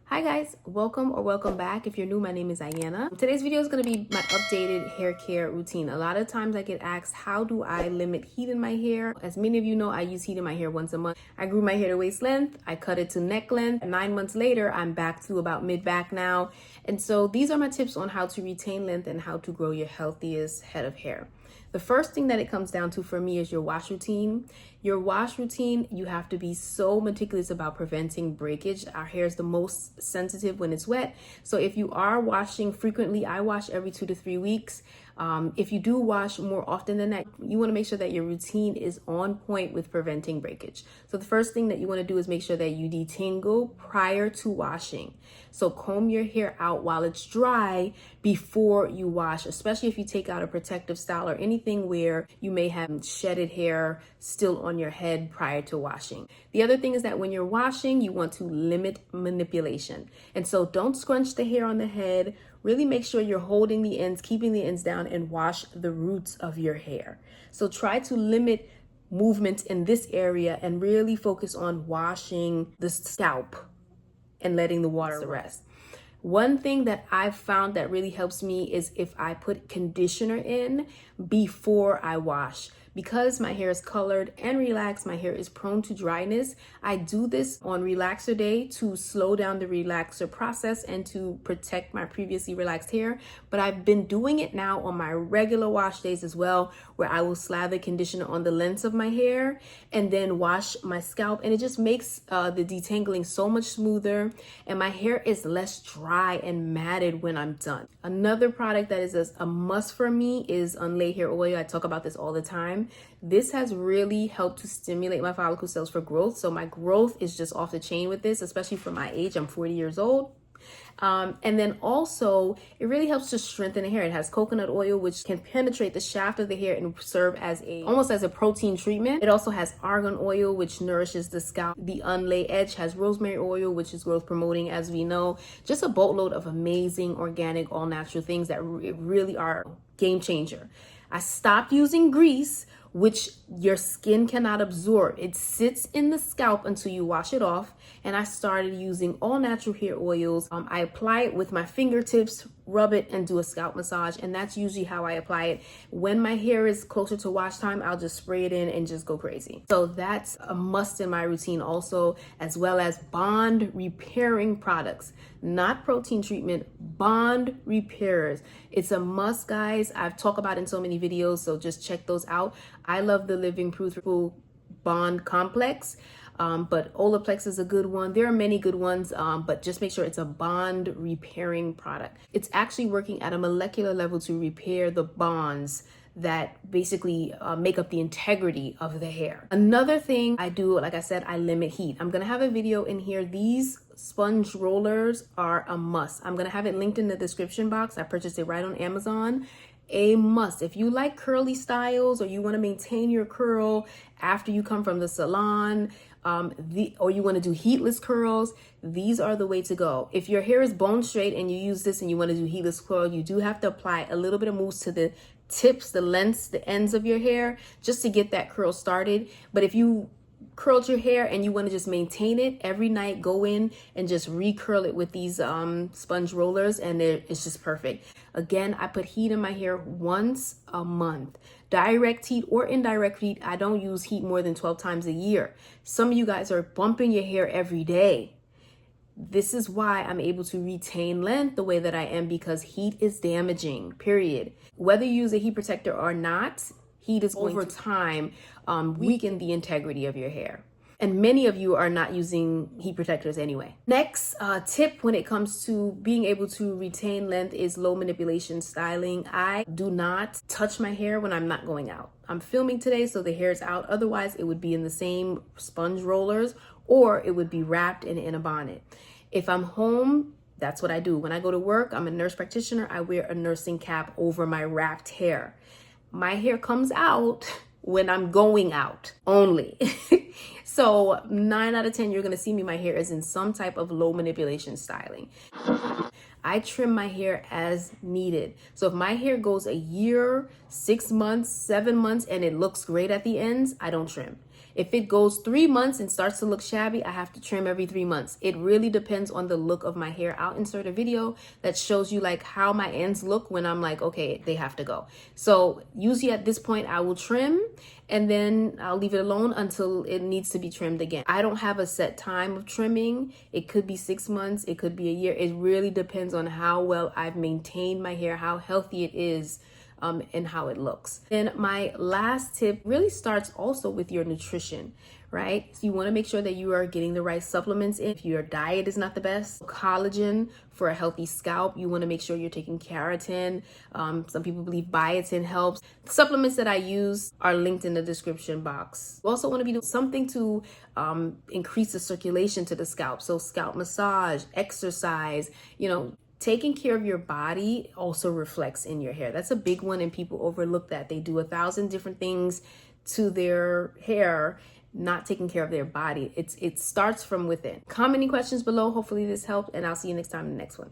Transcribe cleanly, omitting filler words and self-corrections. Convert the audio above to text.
Hi guys, welcome back. If you're new, my name is Ayana. Today's video is going to be my updated hair care routine. A lot of times I get asked, how do I limit heat in my hair? As many of you know, I use heat in my hair once a month. I grew my hair to waist length, I cut it to neck length. 9 months later, I'm back to about mid-back now. And so these are my tips on how to retain length and how to grow your healthiest head of hair. The first thing that it comes down to for me is your wash routine. Your wash routine, you have to be so meticulous about preventing breakage. Our hair is the most sensitive when it's wet. So if you are washing frequently, I wash every 2 to 3 weeks. If you do wash more often than that, you want to make sure that your routine is on point with preventing breakage. So the first thing that you want to do is make sure that you detangle prior to washing. So comb your hair out while it's dry before you wash, especially if you take out a protective style or anything where you may have shedded hair still on your head prior to washing. The other thing is that when you're washing, you want to limit manipulation. And so don't scrunch the hair on the head. Really make sure you're holding the ends, keeping the ends down, and wash the roots of your hair. So try to limit movement in this area and really focus on washing the scalp and letting the water rest. One thing that I've found that really helps me is if I put conditioner in before I wash. Because my hair is colored and relaxed, my hair is prone to dryness. I do this on relaxer day to slow down the relaxer process and to protect my previously relaxed hair. But I've been doing it now on my regular wash days as well, where I will slather conditioner on the lengths of my hair and then wash my scalp. And it just makes the detangling so much smoother, and my hair is less dry and matted when I'm done. Another product that is a must for me is Unlay Hair Oil. I talk about this all the time. This has really helped to stimulate my follicle cells for growth. So my growth is just off the chain with this, especially for my age. I'm 40 years old. And then also it really helps to strengthen the hair. It has coconut oil, which can penetrate the shaft of the hair and serve as almost as a protein treatment. It also has argan oil, which nourishes the scalp. The Unlay Edge has rosemary oil, which is growth promoting, as we know. Just a boatload of amazing organic, all natural things that really are game changer. I stopped using grease, which your skin cannot absorb. It sits in the scalp until you wash it off. And I started using all natural hair oils. I apply it with my fingertips, rub it, and do a scalp massage. And that's usually how I apply it. When my hair is closer to wash time, I'll just spray it in and just go crazy. So that's a must in my routine also, as well as bond repairing products. Not protein treatment, bond repairers. It's a must, guys. I've talked about it in so many videos, so just check those out. I love the Living Proof Bond Complex, but Olaplex is a good one. There are many good ones, but just make sure it's a bond repairing product. It's actually working at a molecular level to repair the bonds that basically make up the integrity of the hair. Another thing I do, like I said, I limit heat. I'm gonna have a video in here. These sponge rollers are a must. I'm gonna have it linked in the description box. I purchased it right on Amazon. A must. If you like curly styles or you want to maintain your curl after you come from the salon, or you want to do heatless curls, these are the way to go. If your hair is bone straight and you use this and you want to do heatless curl, you do have to apply a little bit of mousse to the tips, the lengths, the ends of your hair, just to get that curl started. But if you curled your hair and you want to just maintain it every night, go in and just recurl it with these sponge rollers, and it's just perfect. Again, I put heat in my hair once a month. Direct heat or indirect heat, I don't use heat more than 12 times a year. Some of you guys are bumping your hair every day. This is why I'm able to retain length the way that I am, because heat is damaging, period. Whether you use a heat protector or not, heat is going over time weaken the integrity of your hair. And many of you are not using heat protectors anyway. Next tip when it comes to being able to retain length is low manipulation styling. I do not touch my hair when I'm not going out. I'm filming today, so the hair is out. Otherwise, it would be in the same sponge rollers, or it would be wrapped in a bonnet. If I'm home, that's what I do. When I go to work, I'm a nurse practitioner. I wear a nursing cap over my wrapped hair. My hair comes out when I'm going out only. So 9 out of 10, you're gonna see me, my hair is in some type of low manipulation styling. I trim my hair as needed. So if my hair goes a year, 6 months, 7 months, and it looks great at the ends, I don't trim. If it goes 3 months and starts to look shabby, I have to trim every 3 months. It really depends on the look of my hair. I'll insert a video that shows you like how my ends look when I'm like, okay, they have to go. So usually at this point I will trim and then I'll leave it alone until it needs to be trimmed again. I don't have a set time of trimming. It could be 6 months, it could be a year. It really depends on how well I've maintained my hair, how healthy it is, and how it looks. Then my last tip really starts also with your nutrition, right? So you want to make sure that you are getting the right supplements in. If your diet is not the best, collagen for a healthy scalp, you want to make sure you're taking keratin. Some people believe biotin helps. The supplements that I use are linked in the description box. You also want to be doing something to increase the circulation to the scalp. So scalp massage, exercise, taking care of your body also reflects in your hair. That's a big one, and people overlook that. They do 1,000 different things to their hair, not taking care of their body. It starts from within. Comment any questions below. Hopefully this helped, and I'll see you next time in the next one.